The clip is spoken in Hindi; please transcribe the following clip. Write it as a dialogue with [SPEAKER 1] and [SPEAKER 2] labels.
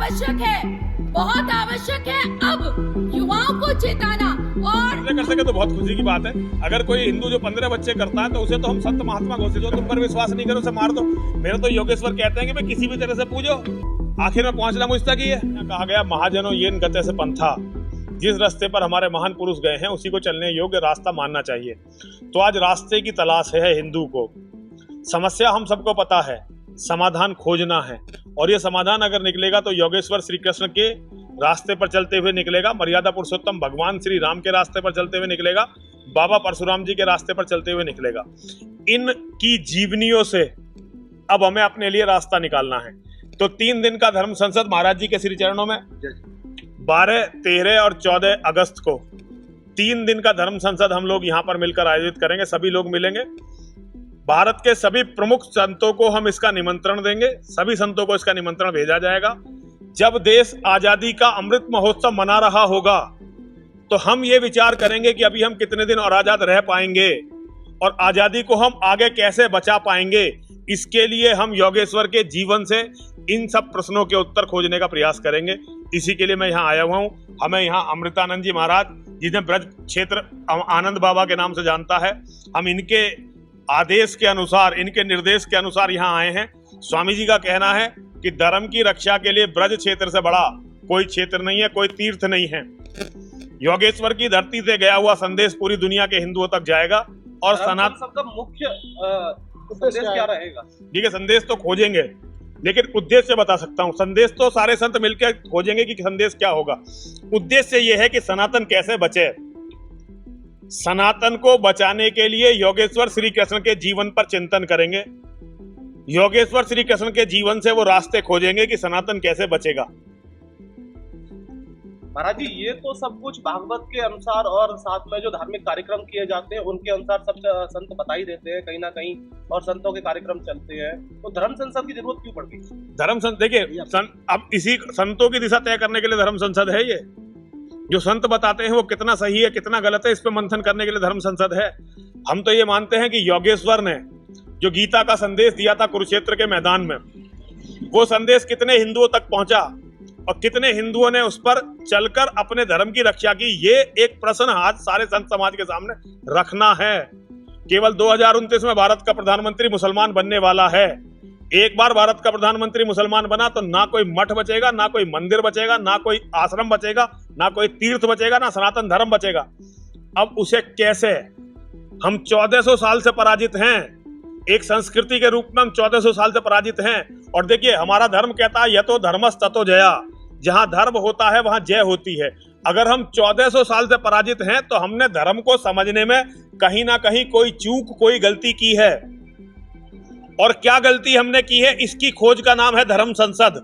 [SPEAKER 1] आवश्यक है, बहुत आवश्यक है अब युवाओं को चेताना। और
[SPEAKER 2] कर सके तो बहुत खुशी की बात है। अगर कोई हिंदू जो 15 बच्चे करता है तो उसे तो हम संत महात्मा घोषित हो, तुम पर विश्वास नहीं करो उसे मार दो। मेरे तो योगेश्वर कहते हैं कि मैं किसी भी तरह से पूजो, आखिर में पहुंचना मुझ तक ही है। कहा गया महाजनों येन गते से पंथा, जिस रास्ते पर हमारे महान पुरुष गए हैं उसी को चलने योग्य रास्ता मानना चाहिए। तो आज रास्ते की तलाश है हिंदू को। समस्या हम सबको पता है, समाधान खोजना है, और ये समाधान अगर निकलेगा तो योगेश्वर श्री कृष्ण के रास्ते पर चलते हुए निकलेगा, मर्यादा पुरुषोत्तम भगवान श्री राम के रास्ते पर चलते हुए निकलेगा, बाबा परशुराम जी के रास्ते पर चलते हुए निकलेगा। इनकी जीवनियों से अब हमें अपने लिए रास्ता निकालना है। तो 3 दिन का धर्म संसद महाराज जी के श्री चरणों में 12, 13 और 14 अगस्त को 3 दिन का धर्म संसद हम लोग यहाँ पर मिलकर आयोजित करेंगे। सभी लोग मिलेंगे, भारत के सभी प्रमुख संतों को हम इसका निमंत्रण देंगे, सभी संतों को इसका निमंत्रण भेजा जाएगा। जब देश आजादी का अमृत महोत्सव मना रहा होगा तो हम ये विचार करेंगे कि अभी हम कितने दिन और आजाद रह पाएंगे और आजादी को हम आगे कैसे बचा पाएंगे। इसके लिए हम योगेश्वर के जीवन से इन सब प्रश्नों के उत्तर खोजने का प्रयास करेंगे। इसी के लिए मैं यहाँ आया हुआ हूँ। हमें यहाँ अमृतानंद जी महाराज, जिन्हें ब्रज क्षेत्र आनंद बाबा के नाम से जानता है, हम इनके आदेश के अनुसार, इनके निर्देश के अनुसार यहाँ आए हैं। स्वामी जी का कहना है कि धर्म की रक्षा के लिए ब्रज क्षेत्र से बड़ा कोई क्षेत्र नहीं है, कोई तीर्थ नहीं है। योगेश्वर की धरती से गया हुआ संदेश पूरी दुनिया के हिंदुओं तक जाएगा। और सनातन
[SPEAKER 3] सबका मुख्य संदेश क्या रहेगा?
[SPEAKER 2] ठीक है, संदेश तो खोजेंगे, लेकिन उद्देश्य बता सकता हूँ। संदेश तो सारे संत मिलकर खोजेंगे कि संदेश क्या होगा। उद्देश्य यह है कि सनातन कैसे बचे। सनातन को बचाने के लिए योगेश्वर श्री कृष्ण के जीवन पर चिंतन करेंगे। योगेश्वर श्री कृष्ण के जीवन से वो रास्ते खोजेंगे कि सनातन कैसे बचेगा।
[SPEAKER 3] महाराज जी, ये तो सब कुछ भागवत के अनुसार और साथ में जो धार्मिक कार्यक्रम किए जाते हैं उनके अनुसार सब संत बता ही देते हैं कहीं ना कहीं, और संतों के कार्यक्रम चलते हैं। तो धर्म संसद की जरूरत क्यों पड़ गई?
[SPEAKER 2] धर्म संसद देखिए, अब इसी संतों की दिशा तय करने के लिए धर्म संसद है। ये जो संत बताते हैं वो कितना सही है कितना गलत है, इस पे मंथन करने के लिए धर्म संसद है। हम तो ये मानते हैं कि योगेश्वर ने जो गीता का संदेश दिया था कुरुक्षेत्र के मैदान में, वो संदेश कितने हिंदुओं तक पहुंचा और कितने हिंदुओं ने उस पर चलकर अपने धर्म की रक्षा की, ये एक प्रश्न आज सारे संत समाज के सामने रखना है। केवल 2029 में भारत का प्रधानमंत्री मुसलमान बनने वाला है। एक बार भारत का प्रधानमंत्री मुसलमान बना तो ना कोई मठ बचेगा, ना कोई मंदिर बचेगा, ना कोई आश्रम बचेगा, ना कोई तीर्थ बचेगा, ना सनातन धर्म बचेगा। अब उसे कैसे, हम 1400 साल से पराजित हैं, एक संस्कृति के रूप में हम 1400 साल से पराजित हैं। और देखिए, हमारा धर्म कहता है यतो धर्मस् ततो जया, जहां धर्म होता है वहां जय होती है। अगर हम 1400 साल से पराजित हैं तो हमने धर्म को समझने में कहीं ना कहीं कोई चूक, कोई गलती की है। और क्या गलती हमने की है, इसकी खोज का नाम है धर्म संसद।